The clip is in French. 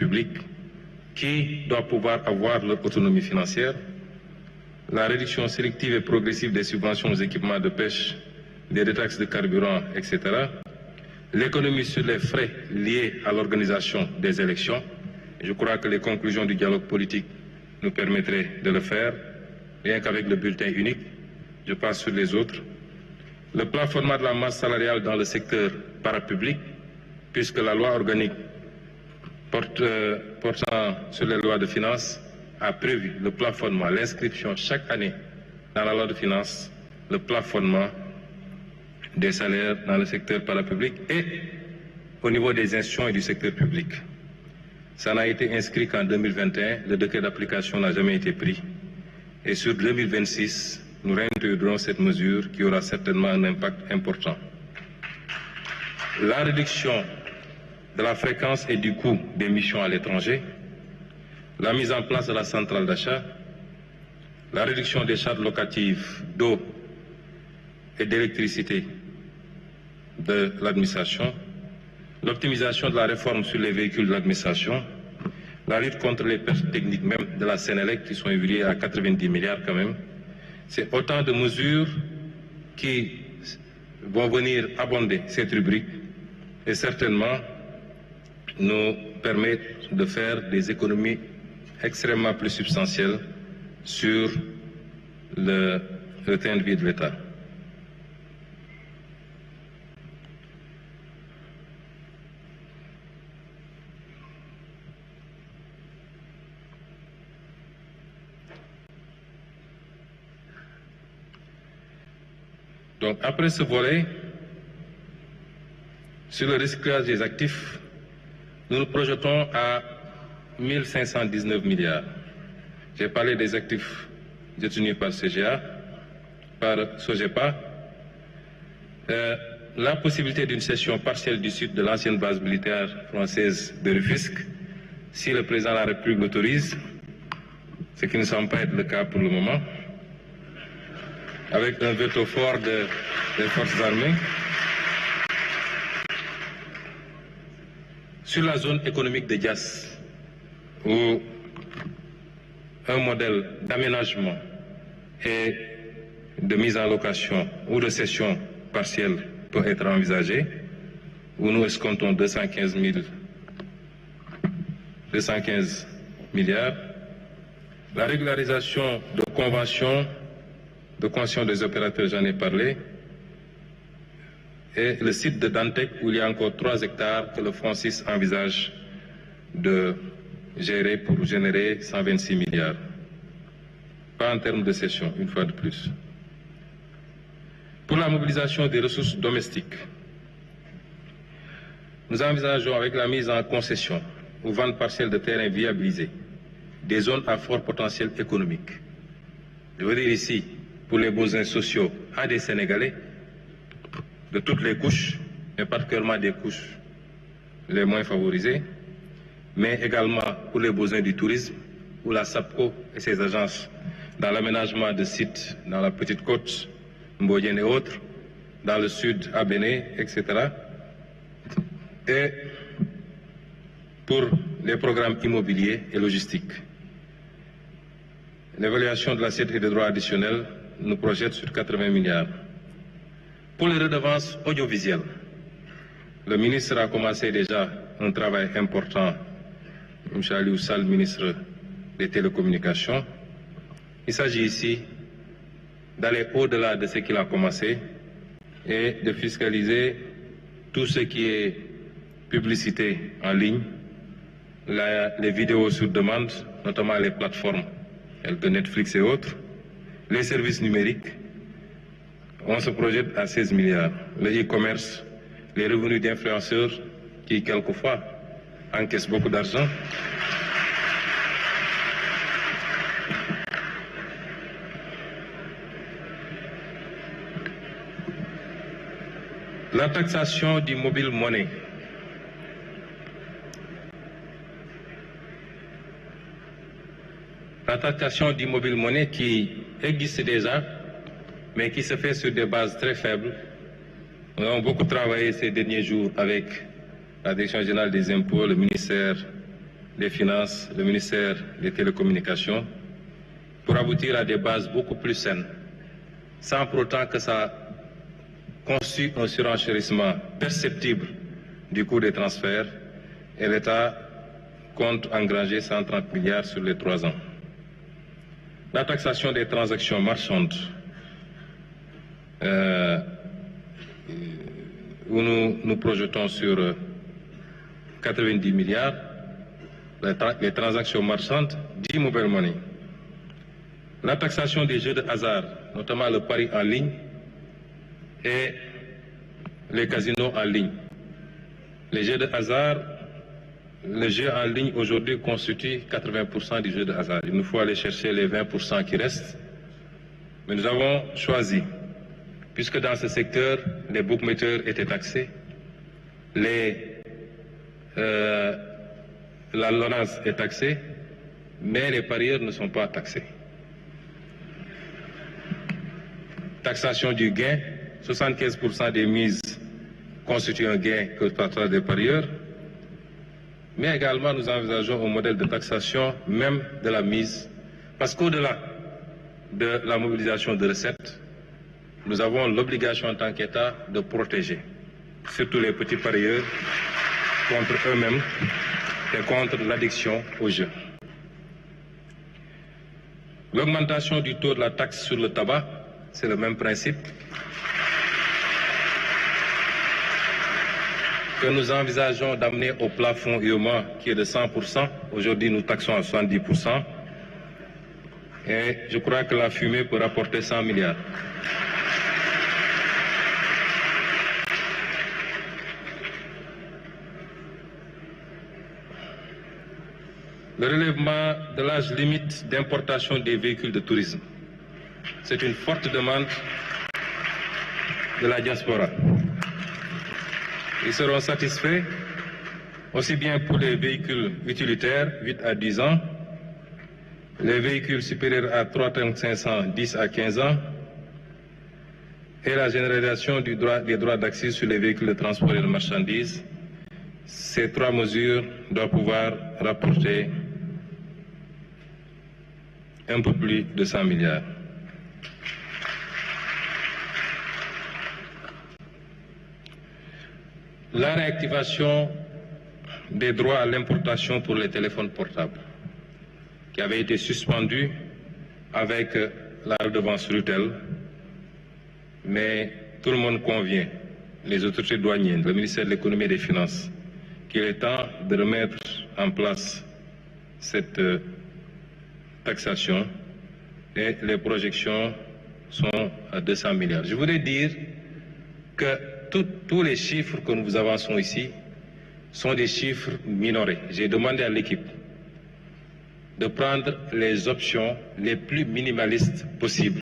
publics qui doivent pouvoir avoir leur autonomie financière, la réduction sélective et progressive des subventions aux équipements de pêche, des détaxes de carburant, etc., l'économie sur les frais liés à l'organisation des élections. Je crois que les conclusions du dialogue politique nous permettraient de le faire, rien qu'avec le bulletin unique. Je passe sur les autres. Le plafonnement de la masse salariale dans le secteur parapublic, puisque la loi organique portant sur les lois de finances a prévu le plafonnement, l'inscription chaque année dans la loi de finances, le plafonnement des salaires dans le secteur parapublic et au niveau des institutions et du secteur public. Ça n'a été inscrit qu'en 2021, le décret d'application n'a jamais été pris. Et sur 2026, nous réintégrerons cette mesure qui aura certainement un impact important. La réduction de la fréquence et du coût des missions à l'étranger, la mise en place de la centrale d'achat, la réduction des charges locatives d'eau et d'électricité de l'administration, l'optimisation de la réforme sur les véhicules de l'administration, la lutte contre les pertes techniques même de la Sénélec qui sont évaluées à 90 milliards quand même. C'est autant de mesures qui vont venir abonder cette rubrique et certainement nous permettre de faire des économies extrêmement plus substantielles sur le train de vie de l'État. Donc, après ce volet, sur le recyclage des actifs, nous nous projetons à 1519 milliards. J'ai parlé des actifs détenus par CGA, par SOGEPA. La possibilité d'une cession partielle du sud de l'ancienne base militaire française de Rufisque, si le président de la République l'autorise, ce qui ne semble pas être le cas pour le moment, avec un veto fort des forces armées. Sur la zone économique de Diass, où un modèle d'aménagement et de mise en location ou de cession partielle peut être envisagé, où nous escomptons 215 milliards. La régularisation de conventions de concession des opérateurs, j'en ai parlé, et le site de Dantec où il y a encore 3 hectares que le Francis envisage de gérer pour générer 126 milliards. Pas en termes de cession, une fois de plus. Pour la mobilisation des ressources domestiques, nous envisageons avec la mise en concession ou vente partielle de terrains viabilisés des zones à fort potentiel économique. Je veux dire ici, pour les besoins sociaux à des Sénégalais de toutes les couches, mais particulièrement des couches les moins favorisées, mais également pour les besoins du tourisme, où la SAPCO et ses agences dans l'aménagement de sites dans la Petite Côte, Mbodienne et autres, dans le sud, à Béné, etc. Et pour les programmes immobiliers et logistiques. L'évaluation de l'assiette et des droits additionnels nous projette sur 80 milliards. Pour les redevances audiovisuelles, le ministre a commencé déjà un travail important, M. Aliou Sall, ministre des Télécommunications. Il s'agit ici d'aller au-delà de ce qu'il a commencé et de fiscaliser tout ce qui est publicité en ligne, les vidéos sur demande, notamment les plateformes de Netflix et autres, les services numériques. On se projette à 16 milliards. Le e-commerce, les revenus d'influenceurs qui, quelquefois, encaissent beaucoup d'argent. La taxation du mobile money. La taxation du mobile money qui existe déjà, mais qui se fait sur des bases très faibles. Nous avons beaucoup travaillé ces derniers jours avec la Direction générale des impôts, le ministère des Finances, le ministère des Télécommunications, pour aboutir à des bases beaucoup plus saines, sans pour autant que ça constitue un surenchérissement perceptible du coût des transferts, et l'État compte engranger 130 milliards sur les 3 ans. La taxation des transactions marchandes, où nous projetons sur 90 milliards, les transactions marchandes d'e-mobile money. La taxation des jeux de hasard, notamment le pari en ligne et les casinos en ligne. Les jeux de hasard, le jeu en ligne aujourd'hui constitue 80% du jeu de hasard. Il nous faut aller chercher les 20% qui restent. Mais nous avons choisi, puisque dans ce secteur, les bookmakers étaient taxés, la LONASE est taxée, mais les parieurs ne sont pas taxés. Taxation du gain, 75% des mises constituent un gain que partagent des parieurs, mais également nous envisageons un modèle de taxation même de la mise, parce qu'au-delà de la mobilisation de recettes, nous avons l'obligation en tant qu'État de protéger, surtout les petits parieurs, contre eux-mêmes et contre l'addiction au jeu. L'augmentation du taux de la taxe sur le tabac, c'est le même principe que nous envisageons d'amener au plafond UEMOA qui est de 100%. Aujourd'hui, nous taxons à 70%. Et je crois que la fumée peut rapporter 100 milliards. Le relèvement de l'âge limite d'importation des véhicules de tourisme. C'est une forte demande de la diaspora. Ils seront satisfaits aussi bien pour les véhicules utilitaires, 8 à 10 ans, les véhicules supérieurs à 3 tonnes 500, 10 à 15 ans, et la généralisation des droits d'accès sur les véhicules de transport et de marchandises. Ces 3 mesures doivent pouvoir rapporter un peu plus de 100 milliards. La réactivation des droits à l'importation pour les téléphones portables, qui avait été suspendue avec la redevance RUTEL, mais tout le monde convient, les autorités douanières, le ministère de l'Économie et des Finances, qu'il est temps de remettre en place cette taxation, et les projections sont à 200 milliards. Je voudrais dire que tous les chiffres que nous vous avançons ici sont des chiffres minorés. J'ai demandé à l'équipe de prendre les options les plus minimalistes possibles.